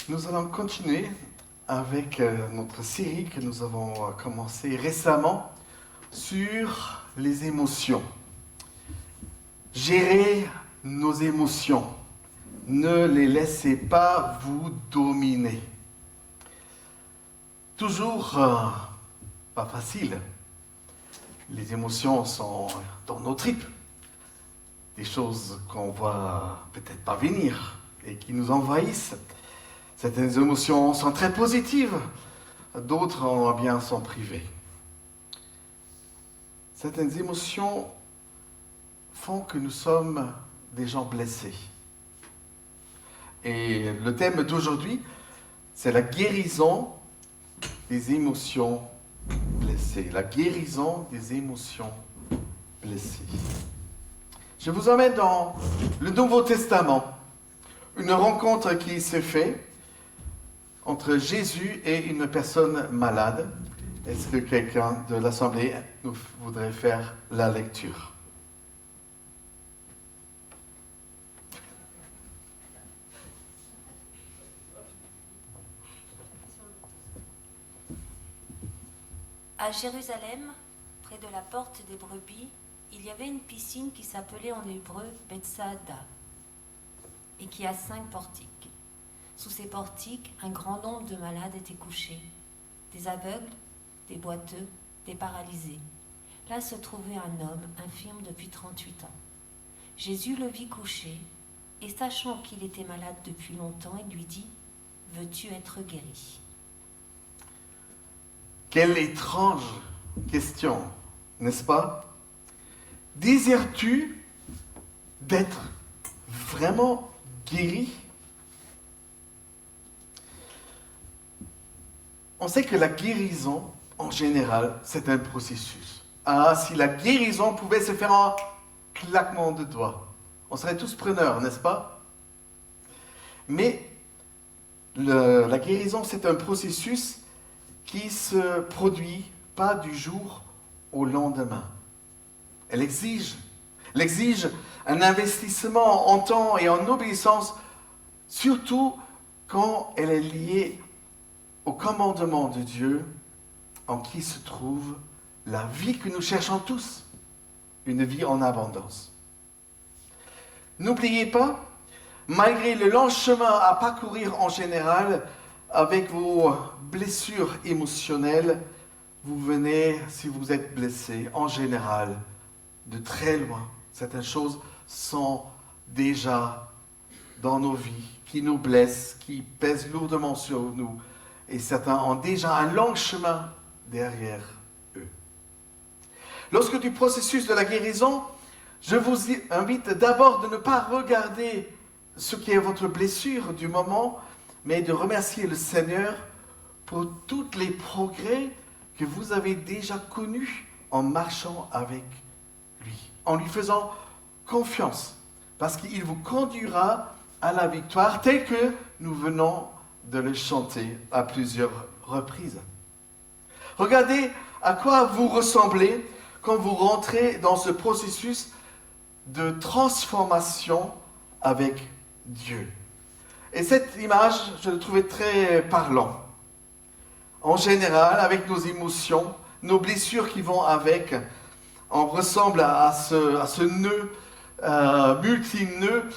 Nous allons continuer avec notre série que nous avons commencé récemment sur les émotions. Gérer nos émotions. Ne les laissez pas vous dominer. Toujours pas facile. Les émotions sont dans nos tripes. Des choses qu'on voit peut-être pas venir et qui nous envahissent. Certaines émotions sont très positives, d'autres en bien sont privées. Certaines émotions font que nous sommes des gens blessés. Et le thème d'aujourd'hui, c'est la guérison des émotions blessées. La guérison des émotions blessées. Je vous emmène dans le Nouveau Testament, une rencontre qui s'est faite entre Jésus et une personne malade. Est-ce que quelqu'un de l'Assemblée voudrait faire la lecture? À Jérusalem, près de la porte des brebis, il y avait une piscine qui s'appelait en hébreu Bethsaïda et qui a 5 portiques. Sous ces portiques, un grand nombre de malades étaient couchés, des aveugles, des boiteux, des paralysés. Là se trouvait un homme infirme depuis 38 ans. Jésus le vit couché, et sachant qu'il était malade depuis longtemps, il lui dit « Veux-tu être guéri ?» Quelle étrange question, n'est-ce pas? Désires-tu d'être vraiment guéri? On sait que la guérison, en général, c'est un processus. Ah, si la guérison pouvait se faire en claquement de doigts, on serait tous preneurs, n'est-ce pas? Mais la guérison, c'est un processus qui se produit pas du jour au lendemain. Elle exige un investissement en temps et en obéissance, surtout quand elle est liée au commandement de Dieu en qui se trouve la vie que nous cherchons tous, une vie en abondance. N'oubliez pas, malgré le long chemin à parcourir en général, avec vos blessures émotionnelles, vous venez, si vous êtes blessé, en général, de très loin. Certaines choses sont déjà dans nos vies, qui nous blessent, qui pèsent lourdement sur nous. Et certains ont déjà un long chemin derrière eux. Lorsque du processus de la guérison, je vous invite d'abord de ne pas regarder ce qui est votre blessure du moment, mais de remercier le Seigneur pour tous les progrès que vous avez déjà connus en marchant avec lui, en lui faisant confiance, parce qu'il vous conduira à la victoire, telle que nous venons de le chanter à plusieurs reprises. Regardez à quoi vous ressemblez quand vous rentrez dans ce processus de transformation avec Dieu. Et cette image, je la trouvais très parlant. En général, avec nos émotions, nos blessures qui vont avec, on ressemble à ce nœud, multi-nœud,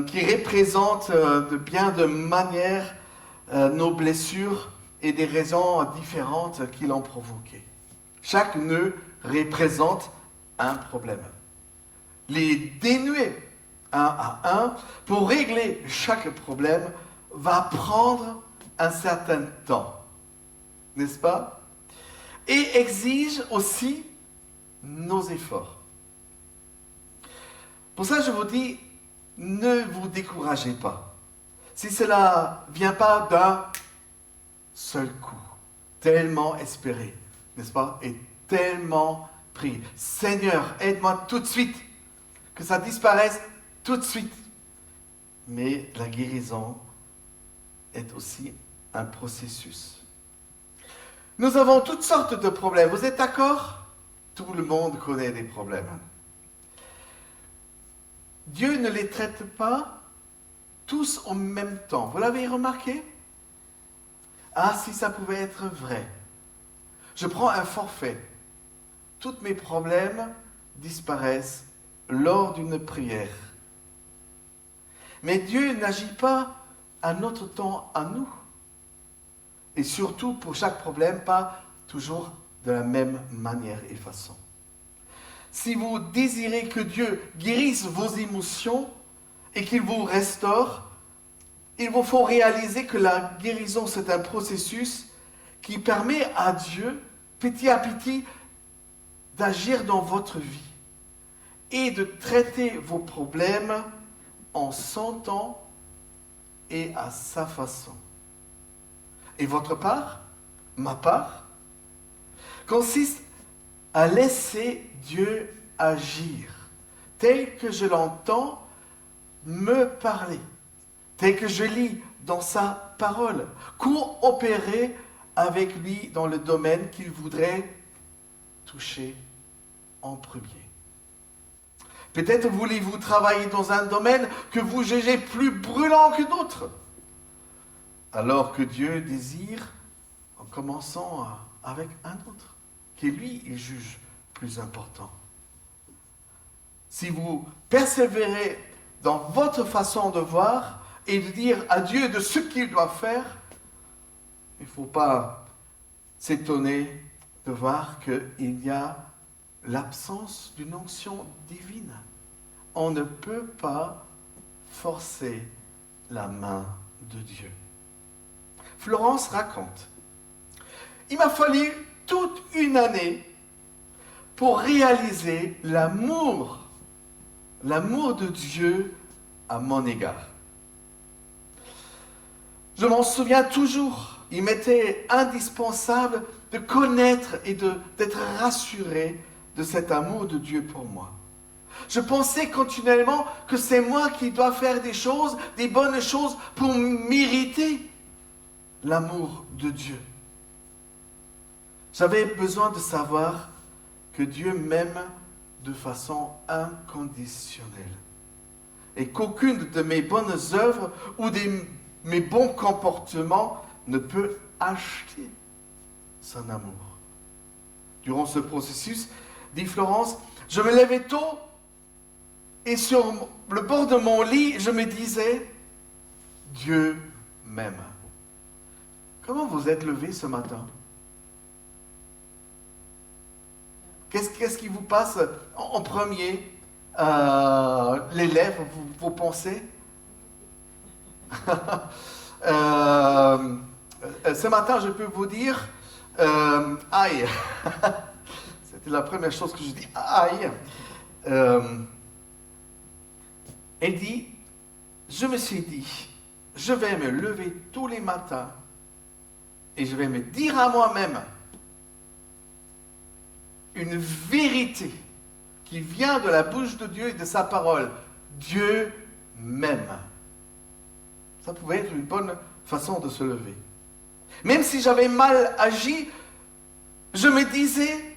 qui représente de bien de manières nos blessures et des raisons différentes qui l'ont provoqué. Chaque nœud représente un problème. Les dénouer un à un pour régler chaque problème va prendre un certain temps, n'est-ce pas? Et exige aussi nos efforts. Pour ça, je vous dis, ne vous découragez pas. Si cela ne vient pas d'un seul coup, tellement espéré, n'est-ce pas? Et tellement pris. Seigneur, aide-moi tout de suite, que ça disparaisse tout de suite. Mais la guérison est aussi un processus. Nous avons toutes sortes de problèmes. Vous êtes d'accord? Tout le monde connaît des problèmes. Dieu ne les traite pas tous en même temps. Vous l'avez remarqué? Ah, si ça pouvait être vrai. Je prends un forfait. Tous mes problèmes disparaissent lors d'une prière. Mais Dieu n'agit pas à notre temps, à nous. Et surtout, pour chaque problème, pas toujours de la même manière et façon. Si vous désirez que Dieu guérisse vos émotions et qu'il vous restaure, il vous faut réaliser que la guérison, c'est un processus qui permet à Dieu, petit à petit, d'agir dans votre vie et de traiter vos problèmes en son temps et à sa façon. Et votre part, ma part, consiste à laisser Dieu agir, tel que je l'entends me parler, tel que je lis dans sa parole, coopérer avec lui dans le domaine qu'il voudrait toucher en premier. Peut-être voulez-vous travailler dans un domaine que vous jugez plus brûlant que d'autres, alors que Dieu désire, en commençant avec un autre, qui lui, il juge plus important. Si vous persévérez dans votre façon de voir et de dire à Dieu de ce qu'il doit faire, il ne faut pas s'étonner de voir qu'il y a l'absence d'une onction divine. On ne peut pas forcer la main de Dieu. Florence raconte, il m'a fallu toute une année pour réaliser l'amour de Dieu à mon égard. Je m'en souviens toujours, il m'était indispensable de connaître et d'être rassuré de cet amour de Dieu pour moi. Je pensais continuellement que c'est moi qui dois faire des choses, des bonnes choses pour mériter l'amour de Dieu. J'avais besoin de savoir que Dieu m'aime de façon inconditionnelle et qu'aucune de mes bonnes œuvres ou de mes bons comportements ne peut acheter son amour. Durant ce processus, dit Florence, je me levais tôt et sur le bord de mon lit, je me disais, Dieu m'aime. Comment vous êtes levé ce matin? Qu'est-ce qui vous passe en premier? Les lèvres, vos pensées? Ce matin, je peux vous dire, aïe. C'était la première chose que je dis, aïe. Elle dit, je me suis dit, je vais me lever tous les matins et je vais me dire à moi-même une vérité qui vient de la bouche de Dieu et de sa parole. Dieu m'aime. Ça pouvait être une bonne façon de se lever. Même si j'avais mal agi, je me disais,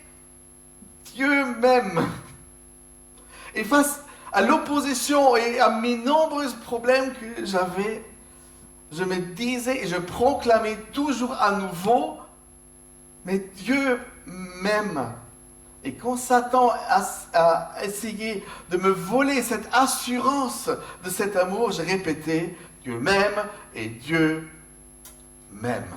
Dieu m'aime. Et face à l'opposition et à mes nombreux problèmes que j'avais, je me disais et je proclamais toujours à nouveau, mais Dieu m'aime. Et quand Satan a essayé de me voler cette assurance de cet amour, je répétais, Dieu m'aime et Dieu m'aime.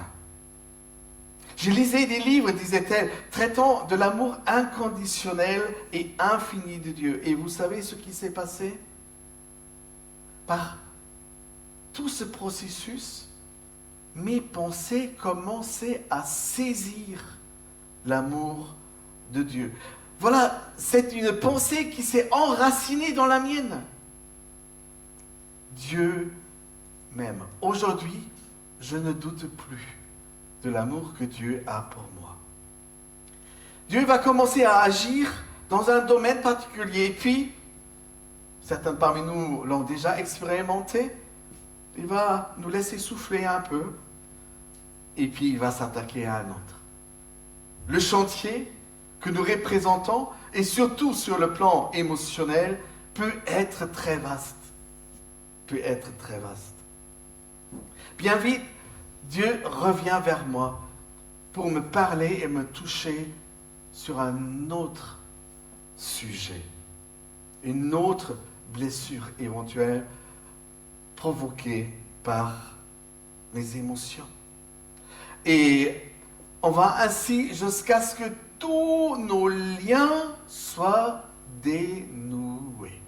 Je lisais des livres, disait-elle, traitant de l'amour inconditionnel et infini de Dieu. Et vous savez ce qui s'est passé? Par tout ce processus, mes pensées commençaient à saisir l'amour de Dieu. Voilà, c'est une pensée qui s'est enracinée dans la mienne. Dieu m'aime. Aujourd'hui, je ne doute plus de l'amour que Dieu a pour moi. Dieu va commencer à agir dans un domaine particulier. Et puis, certains parmi nous l'ont déjà expérimenté, il va nous laisser souffler un peu, et puis il va s'attaquer à un autre. Le chantier que nous représentons, et surtout sur le plan émotionnel, peut être très vaste. peut être très vaste. Bien vite, Dieu revient vers moi pour me parler et me toucher sur un autre sujet, une autre blessure éventuelle provoquée par mes émotions. Et on va ainsi jusqu'à ce que tous nos liens soient dénoués.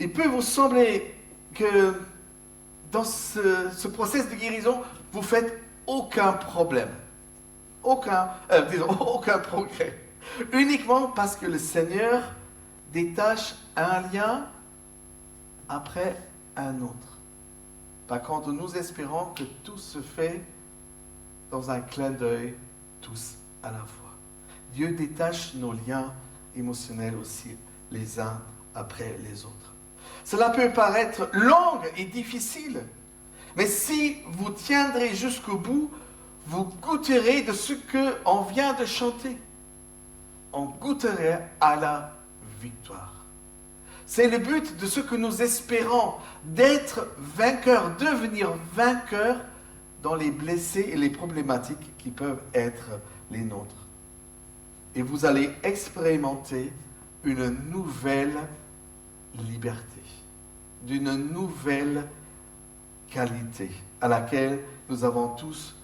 Il peut vous sembler que dans ce processus de guérison, vous faites aucun problème, aucun progrès, uniquement parce que le Seigneur détache un lien après un autre. Par contre, nous espérons que tout se fait dans un clin d'œil, tous à la fois. Dieu détache nos liens émotionnels aussi, les uns après les autres. Cela peut paraître long et difficile, mais si vous tiendrez jusqu'au bout, vous goûterez de ce qu'on vient de chanter. On goûterait à la victoire. C'est le but de ce que nous espérons, d'être vainqueurs, devenir vainqueurs dans les blessés et les problématiques qui peuvent être les nôtres. Et vous allez expérimenter une nouvelle liberté, d'une nouvelle qualité à laquelle nous avons tous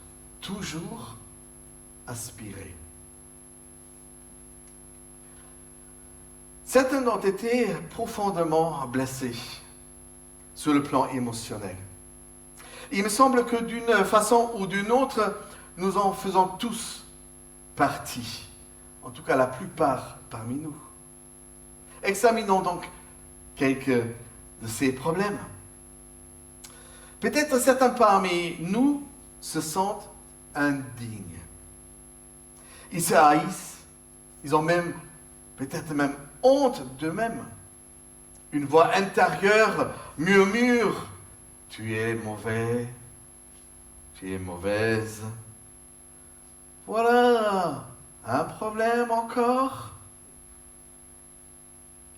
toujours aspiré. Certains ont été profondément blessés sur le plan émotionnel. Il me semble que d'une façon ou d'une autre, nous en faisons tous partie, en tout cas la plupart parmi nous. Examinons donc quelques de ces problèmes. Peut-être certains parmi nous se sentent indignes. Ils se haïssent, ils ont peut-être même honte d'eux-mêmes. Une voix intérieure murmure « Tu es mauvais, tu es mauvaise. » Voilà, un problème encore.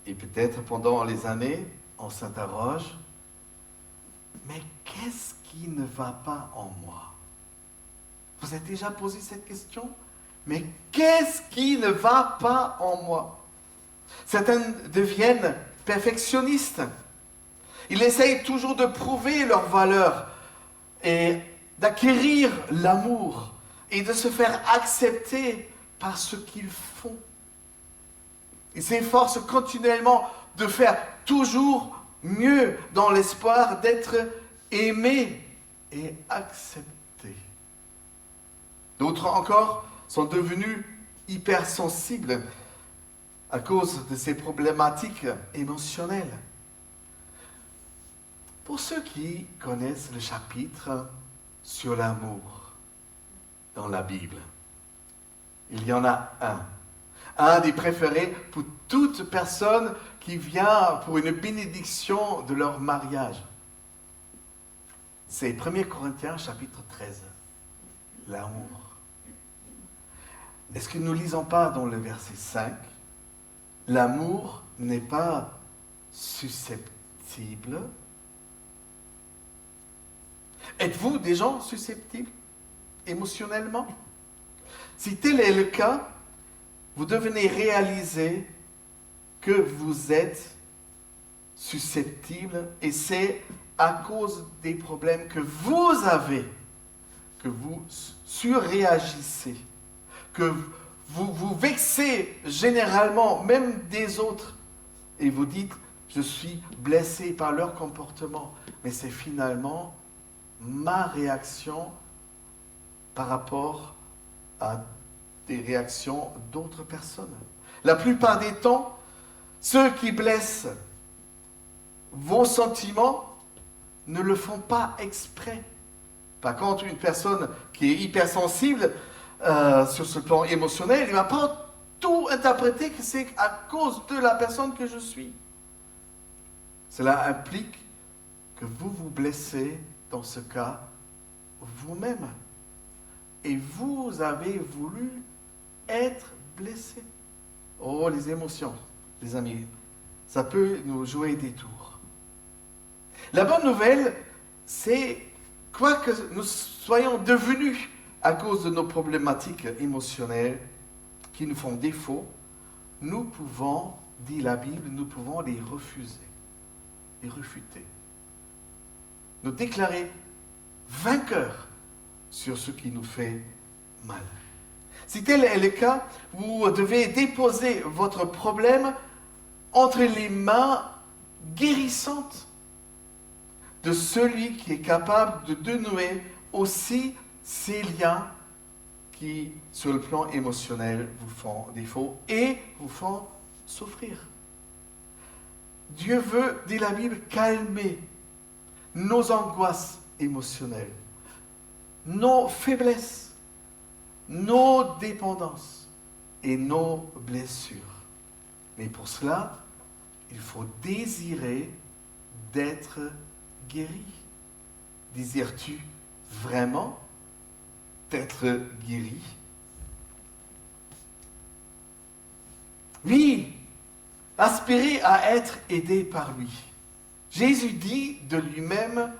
Et peut-être pendant les années, on s'interroge « Mais qu'est-ce qui ne va pas en moi ?» Vous avez déjà posé cette question? Mais qu'est-ce qui ne va pas en moi? Certains deviennent perfectionnistes. Ils essayent toujours de prouver leur valeur et d'acquérir l'amour et de se faire accepter par ce qu'ils font. Ils s'efforcent continuellement de faire toujours mieux dans l'espoir d'être aimés et acceptés. D'autres encore sont devenus hypersensibles à cause de ces problématiques émotionnelles. Pour ceux qui connaissent le chapitre sur l'amour dans la Bible, il y en a un des préférés pour toute personne qui vient pour une bénédiction de leur mariage. C'est 1 Corinthiens chapitre 13, l'amour. Est-ce que nous ne lisons pas dans le verset 5, l'amour n'est pas susceptible? Êtes-vous des gens susceptibles émotionnellement? Si tel est le cas, vous devenez réaliser que vous êtes susceptible et c'est à cause des problèmes que vous avez que vous surréagissez, que vous vous vexez généralement, même des autres, et vous dites « je suis blessé par leur comportement », mais c'est finalement ma réaction par rapport à des réactions d'autres personnes. La plupart des temps, ceux qui blessent vos sentiments ne le font pas exprès. Par contre, une personne qui est hypersensible sur ce plan émotionnel, il ne va pas tout interpréter que c'est à cause de la personne que je suis. Cela implique que vous vous blessez, dans ce cas, vous-même. Et vous avez voulu être blessé. Oh, les émotions, les amis, ça peut nous jouer des tours. La bonne nouvelle, c'est quoi que nous soyons devenus à cause de nos problématiques émotionnelles qui nous font défaut, nous pouvons, dit la Bible, nous pouvons les refuser, les refuter. Nous déclarer vainqueurs sur ce qui nous fait mal. Si tel est le cas, vous devez déposer votre problème entre les mains guérissantes de celui qui est capable de dénouer aussi ces liens qui, sur le plan émotionnel, vous font défaut et vous font souffrir. Dieu veut, dit la Bible, calmer nos angoisses émotionnelles, nos faiblesses, nos dépendances et nos blessures. Mais pour cela, il faut désirer d'être guéri. Désires-tu vraiment d'être guéri? Oui, aspirer à être aidé par lui. Jésus dit de lui-même,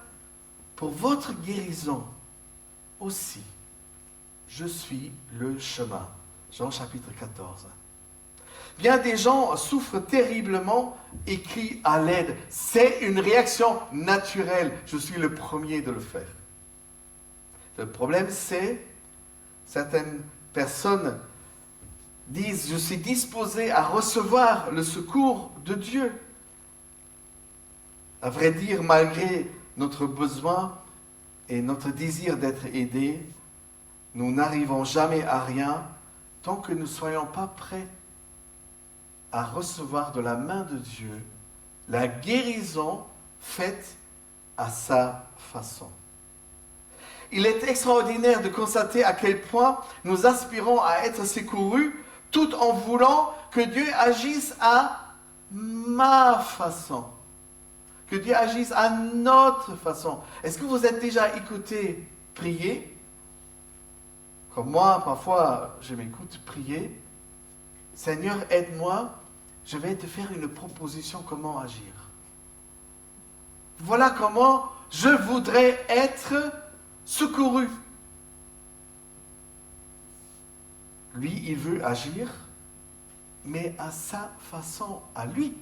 pour votre guérison aussi, je suis le chemin. Jean chapitre 14. Bien des gens souffrent terriblement et crient à l'aide. C'est une réaction naturelle. Je suis le premier de le faire. Le problème, c'est certaines personnes disent, je suis disposé à recevoir le secours de Dieu. À vrai dire, malgré notre besoin et notre désir d'être aidés, nous n'arrivons jamais à rien tant que nous ne soyons pas prêts à recevoir de la main de Dieu la guérison faite à sa façon. Il est extraordinaire de constater à quel point nous aspirons à être secourus tout en voulant que Dieu agisse à ma façon, que Dieu agisse à notre façon. Est-ce que vous êtes déjà écouté prier? Comme moi, parfois, je m'écoute prier. Seigneur, aide-moi, je vais te faire une proposition comment agir. Voilà comment je voudrais être secouru. Lui, il veut agir, mais à sa façon, à lui.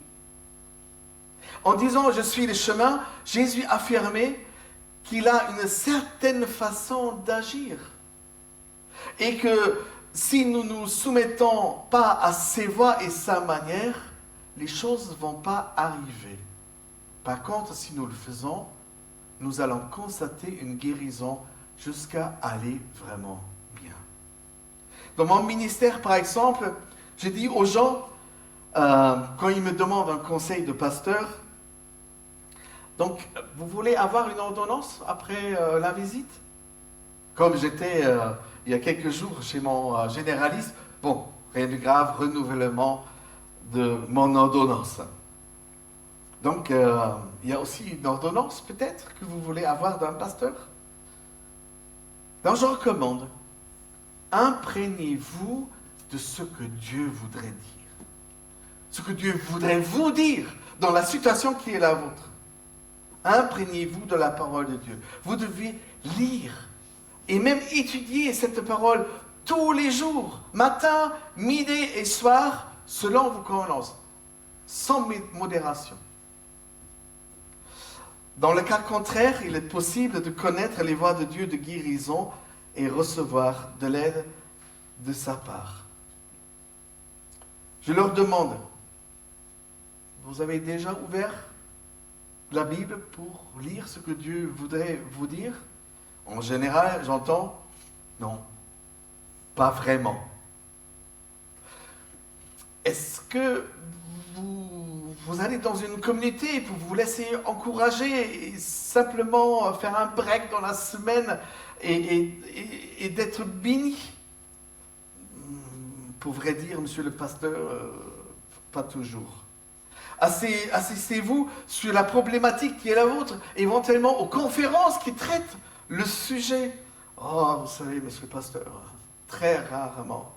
En disant « je suis le chemin », Jésus affirmait qu'il a une certaine façon d'agir. Et que si nous ne nous soumettons pas à ses voies et sa manière, les choses ne vont pas arriver. Par contre, si nous le faisons, nous allons constater une guérison jusqu'à aller vraiment bien. Dans mon ministère, par exemple, je dis aux gens, quand ils me demandent un conseil de pasteur, donc, vous voulez avoir une ordonnance après la visite? Comme j'étais il y a quelques jours chez mon généraliste, bon, rien de grave, renouvellement de mon ordonnance. Donc, il y a aussi une ordonnance peut-être que vous voulez avoir d'un pasteur. Donc, je recommande, imprégnez-vous de ce que Dieu voudrait dire. Ce que Dieu voudrait vous dire dans la situation qui est la vôtre. Imprégnez-vous de la parole de Dieu. Vous devez lire et même étudier cette parole tous les jours, matin, midi et soir, selon vos convenances, sans modération. Dans le cas contraire, il est possible de connaître les voies de Dieu de guérison et recevoir de l'aide de sa part. Je leur demande, vous avez déjà ouvert la Bible pour lire ce que Dieu voudrait vous dire? En général, j'entends, non, pas vraiment. Est-ce que vous allez dans une communauté pour vous laisser encourager et simplement faire un break dans la semaine et d'être béni? Pour vrai dire, monsieur le pasteur, pas toujours. Assistez-vous sur la problématique qui est la vôtre, éventuellement aux conférences qui traitent le sujet. Oh, vous savez, monsieur le pasteur, très rarement.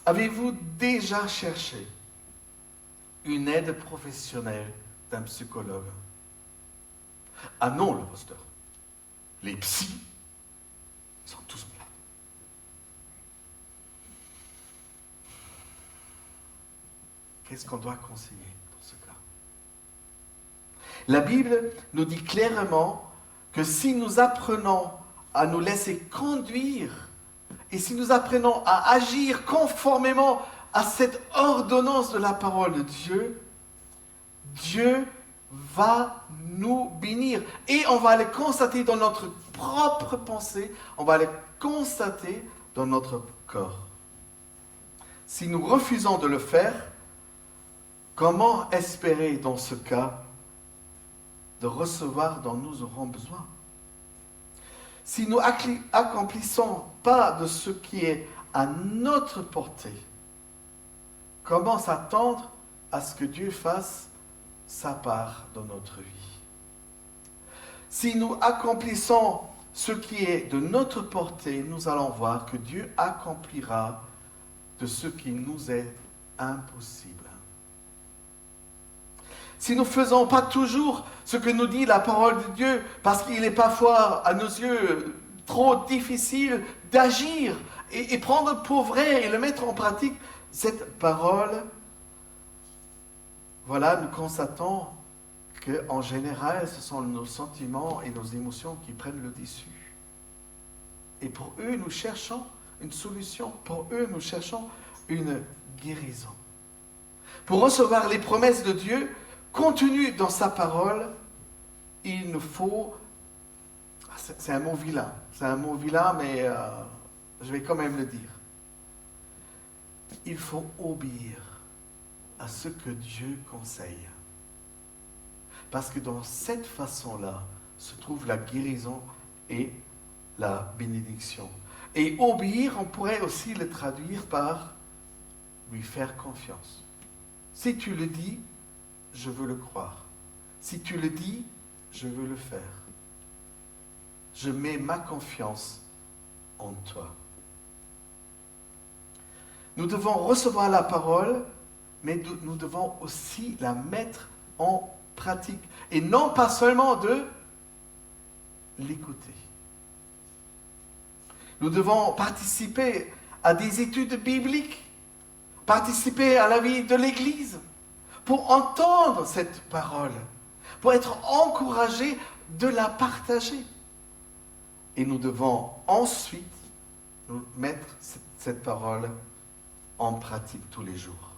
Avez-vous déjà cherché une aide professionnelle d'un psychologue? Ah non, le pasteur. Les psys sont tous malades. Qu'est-ce qu'on doit conseiller dans ce cas? La Bible nous dit clairement que si nous apprenons à nous laisser conduire et si nous apprenons à agir conformément à cette ordonnance de la parole de Dieu, Dieu va nous bénir. Et on va le constater dans notre propre pensée, on va le constater dans notre corps. Si nous refusons de le faire, comment espérer dans ce cas de recevoir dont nous aurons besoin? Si nous accomplissons pas de ce qui est à notre portée, comment s'attendre à ce que Dieu fasse sa part dans notre vie? Si nous accomplissons ce qui est de notre portée, nous allons voir que Dieu accomplira de ce qui nous est impossible. Si nous ne faisons pas toujours ce que nous dit la parole de Dieu, parce qu'il est parfois, à nos yeux, trop difficile d'agir et prendre pour vrai et le mettre en pratique, cette parole, voilà, nous constatons qu'en général, ce sont nos sentiments et nos émotions qui prennent le dessus. Et pour eux, nous cherchons une solution. Pour eux, nous cherchons une guérison. Pour recevoir les promesses de Dieu, contenues dans sa parole, il nous faut... C'est un mot vilain. C'est un mot vilain, mais je vais quand même le dire. Il faut obéir à ce que Dieu conseille. Parce que dans cette façon-là se trouve la guérison et la bénédiction. Et obéir, on pourrait aussi le traduire par lui faire confiance. Si tu le dis, je veux le croire. Si tu le dis, je veux le faire. Je mets ma confiance en toi. Nous devons recevoir la parole, mais nous devons aussi la mettre en pratique. Et non pas seulement de l'écouter. Nous devons participer à des études bibliques, participer à la vie de l'Église, pour entendre cette parole, pour être encouragés de la partager. Et nous devons ensuite mettre cette parole en pratique tous les jours.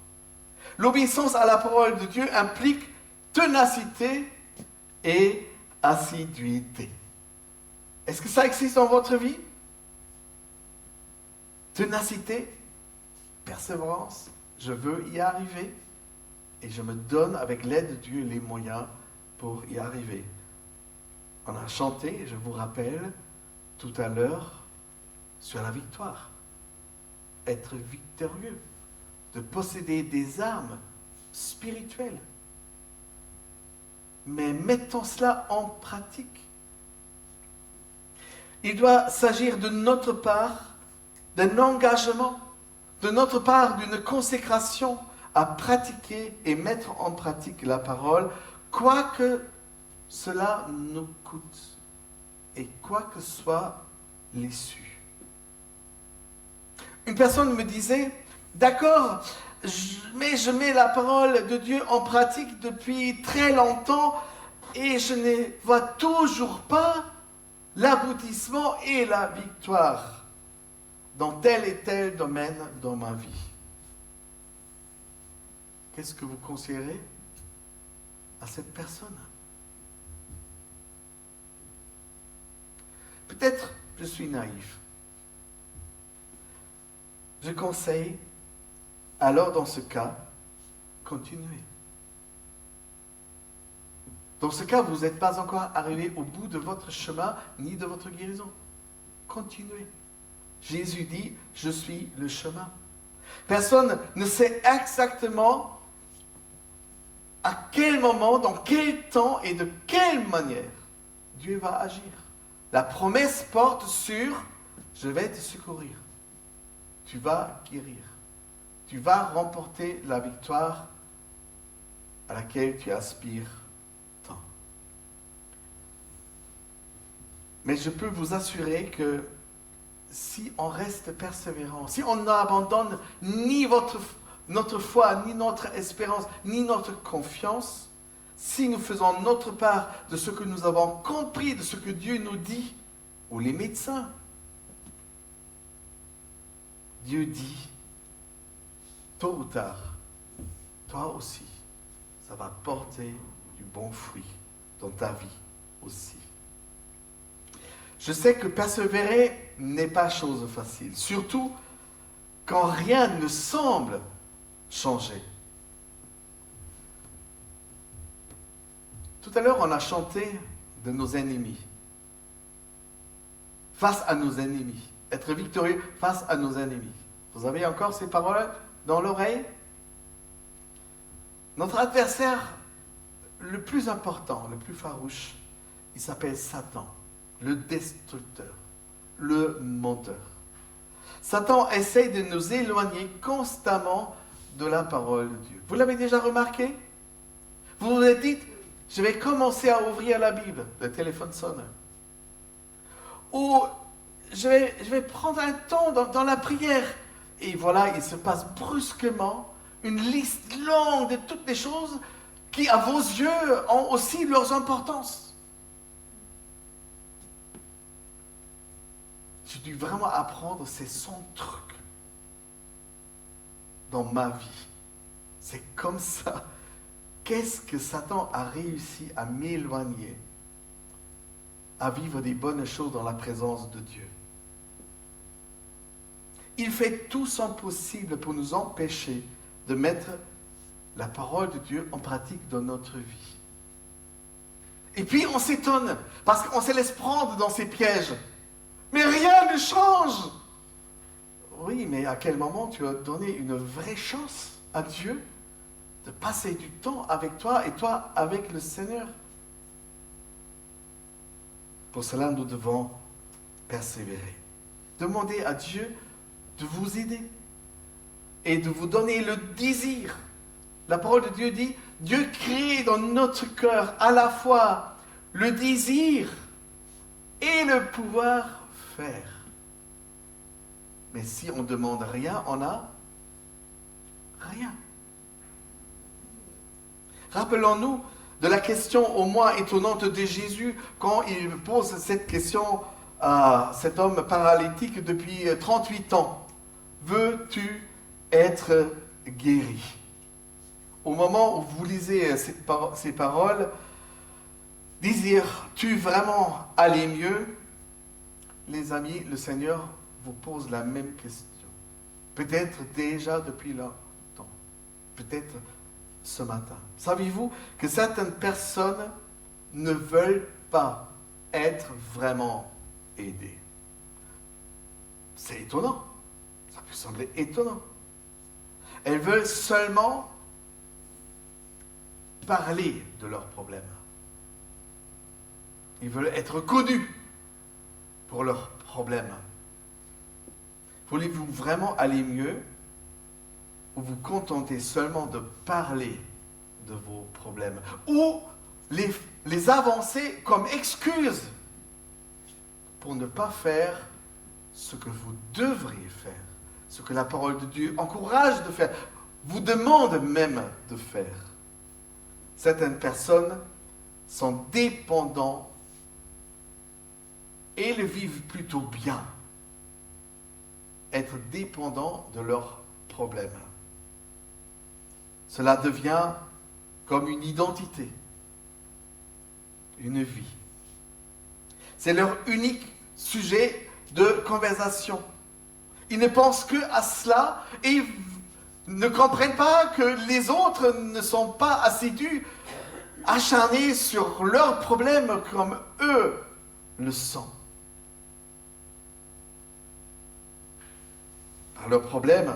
L'obéissance à la parole de Dieu implique ténacité et assiduité. Est-ce que ça existe dans votre vie? Ténacité, persévérance, je veux y arriver et je me donne avec l'aide de Dieu les moyens pour y arriver. On a chanté, je vous rappelle, tout à l'heure, sur la victoire. Être victorieux, de posséder des armes spirituelles. Mais mettons cela en pratique. Il doit s'agir de notre part, d'un engagement, de notre part d'une consécration à pratiquer et mettre en pratique la parole, quoi que cela nous coûte et quoi que soit l'issue. Une personne me disait, d'accord, mais je mets la parole de Dieu en pratique depuis très longtemps et je ne vois toujours pas l'aboutissement et la victoire dans tel et tel domaine dans ma vie. Qu'est-ce que vous conseillerez à cette personne? Peut-être je suis naïf. Je conseille, alors dans ce cas, continuez. Dans ce cas, vous n'êtes pas encore arrivé au bout de votre chemin ni de votre guérison. Continuez. Jésus dit, je suis le chemin. Personne ne sait exactement à quel moment, dans quel temps et de quelle manière Dieu va agir. La promesse porte sur « je vais te secourir ». Tu vas guérir. Tu vas remporter la victoire à laquelle tu aspires tant. Mais je peux vous assurer que si on reste persévérant, si on n'abandonne ni notre foi, ni notre espérance, ni notre confiance, si nous faisons notre part de ce que nous avons compris, de ce que Dieu nous dit, ou les médecins, Dieu dit, tôt ou tard, toi aussi, ça va porter du bon fruit dans ta vie aussi. Je sais que persévérer n'est pas chose facile, surtout quand rien ne semble changer. Tout à l'heure, on a chanté de nos ennemis, face à nos ennemis, être victorieux face à nos ennemis. Vous avez encore ces paroles dans l'oreille? Notre adversaire le plus important, le plus farouche, il s'appelle Satan, le destructeur, le menteur. Satan essaie de nous éloigner constamment de la parole de Dieu. Vous l'avez déjà remarqué? Vous vous êtes dit, je vais commencer à ouvrir la Bible, le téléphone sonne. Ou je vais prendre un temps dans la prière. Et voilà, il se passe brusquement une liste longue de toutes les choses qui, à vos yeux, ont aussi leurs importances. J'ai dû vraiment apprendre, c'est son truc dans ma vie. C'est comme ça. Qu'est-ce que Satan a réussi à m'éloigner, à vivre des bonnes choses dans la présence de Dieu? Il fait tout son possible pour nous empêcher de mettre la parole de Dieu en pratique dans notre vie. Et puis on s'étonne, parce qu'on se laisse prendre dans ces pièges. Mais rien ne change. Oui, mais à quel moment tu as donné une vraie chance à Dieu de passer du temps avec toi et toi avec le Seigneur? Pour cela, nous devons persévérer. Demandez à Dieu de vous aider et de vous donner le désir. La parole de Dieu dit, Dieu crée dans notre cœur à la fois le désir et le pouvoir faire. Mais si on ne demande rien, on n'a rien. Rappelons-nous de la question au moins étonnante de Jésus quand il pose cette question à cet homme paralytique depuis 38 ans. Veux-tu être guéri? Au moment où vous lisez ces paroles, désires-tu vraiment aller mieux? Les amis, le Seigneur vous pose la même question. Peut-être déjà depuis longtemps. Peut-être ce matin. Savez-vous que certaines personnes ne veulent pas être vraiment aidées? C'est étonnant. Ça peut sembler étonnant. Elles veulent seulement parler de leurs problèmes. Ils veulent être connus pour leurs problèmes. Voulez-vous vraiment aller mieux ou vous contentez seulement de parler de vos problèmes ou les avancer comme excuse pour ne pas faire ce que vous devriez faire, ce que la parole de Dieu encourage de faire, vous demande même de faire? Certaines personnes sont dépendantes et le vivent plutôt bien. Être dépendant de leurs problèmes. Cela devient comme une identité, une vie. C'est leur unique sujet de conversation. Ils ne pensent que à cela et ne comprennent pas que les autres ne sont pas assidus, acharnés sur leurs problèmes comme eux le sont. Par leurs problèmes,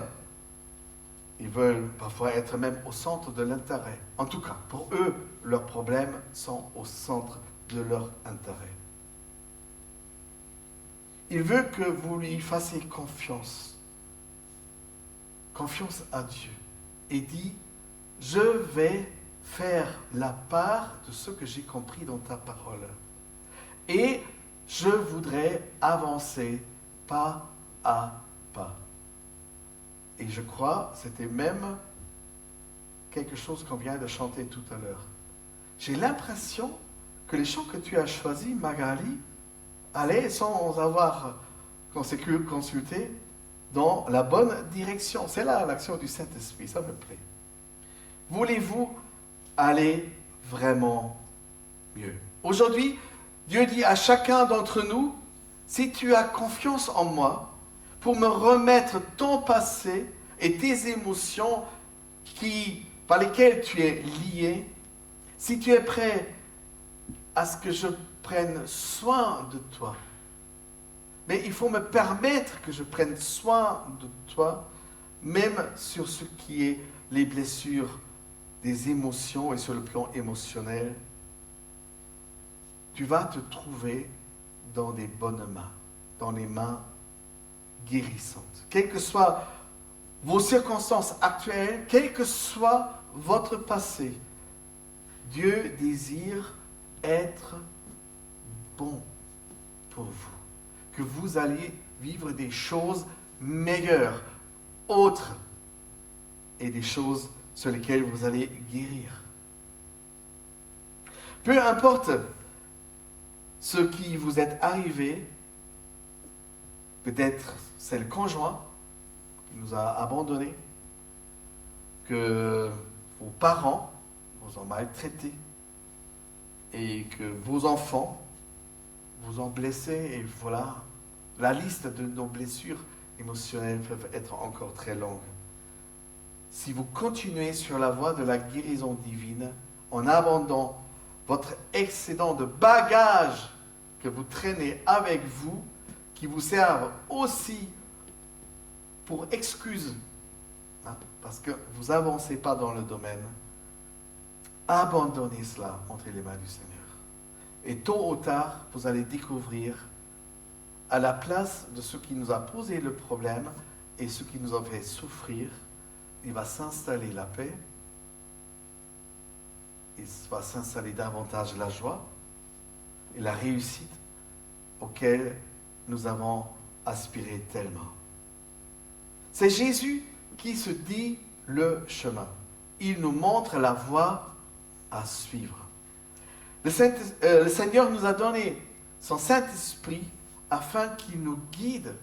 ils veulent parfois être même au centre de l'intérêt. En tout cas, pour eux, leurs problèmes sont au centre de leur intérêt. Il veut que vous lui fassiez confiance. Confiance à Dieu. Et dit, je vais faire la part de ce que j'ai compris dans ta parole. Et Je voudrais avancer pas à pas. Et je crois, c'était même quelque chose qu'on vient de chanter tout à l'heure. J'ai l'impression que les chants que tu as choisis, Magali, allaient sans avoir consulté dans la bonne direction. C'est là l'action du Saint-Esprit, ça me plaît. Voulez-vous aller vraiment mieux? Aujourd'hui, Dieu dit à chacun d'entre nous, si tu as confiance en moi pour me remettre ton passé et tes émotions par lesquelles tu es lié, si tu es prêt à ce que je prenne soin de toi, mais il faut me permettre que je prenne soin de toi, même sur ce qui est les blessures des émotions et sur le plan émotionnel, tu vas te trouver dans des bonnes mains, dans les mains guérissantes. Quelles que soient vos circonstances actuelles, quel que soit votre passé, Dieu désire être bon pour vous. Que vous alliez vivre des choses meilleures, autres, et des choses sur lesquelles vous allez guérir. Peu importe ce qui vous est arrivé, peut-être c'est le conjoint qui nous a abandonnés, que vos parents vous ont maltraité et que vos enfants vous ont blessé, et voilà, la liste de nos blessures émotionnelles peut être encore très longue. Si vous continuez sur la voie de la guérison divine, en abandonnant votre excédent de bagages que vous traînez avec vous, qui vous servent aussi pour excuse, parce que vous n'avancez pas dans le domaine, abandonnez cela entre les mains du Seigneur. Et tôt ou tard, vous allez découvrir, à la place de ce qui nous a posé le problème et ce qui nous a fait souffrir, il va s'installer la paix, il va s'installer davantage la joie et la réussite auxquelles nous avons aspiré tellement. C'est Jésus qui se dit le chemin. Il nous montre la voie à suivre. Le Seigneur nous a donné son Saint-Esprit afin qu'il nous guide,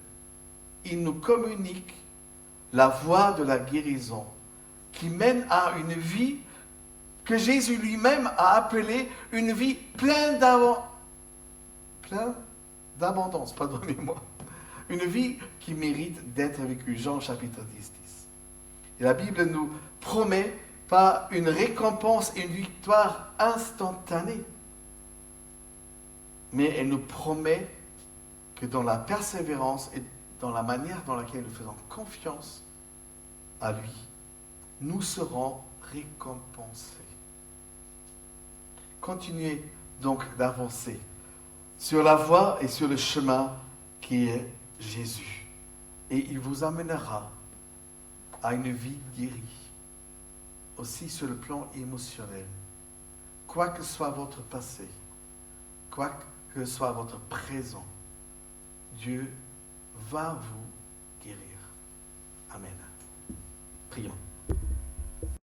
il nous communique la voie de la guérison qui mène à une vie que Jésus lui-même a appelée une vie pleine d'abondance, pardonnez-moi. Une vie qui mérite d'être vécue. Jean chapitre 10. Et la Bible nous promet pas une récompense et une victoire instantanée, mais elle nous promet que dans la persévérance et dans la manière dans laquelle nous faisons confiance à lui, nous serons récompensés. Continuez donc d'avancer sur la voie et sur le chemin qui est Jésus. Et il vous amènera à une vie guérie, aussi sur le plan émotionnel. Quoi que soit votre passé, quoi que soit votre présent, Dieu va vous guérir. Amen. Prions.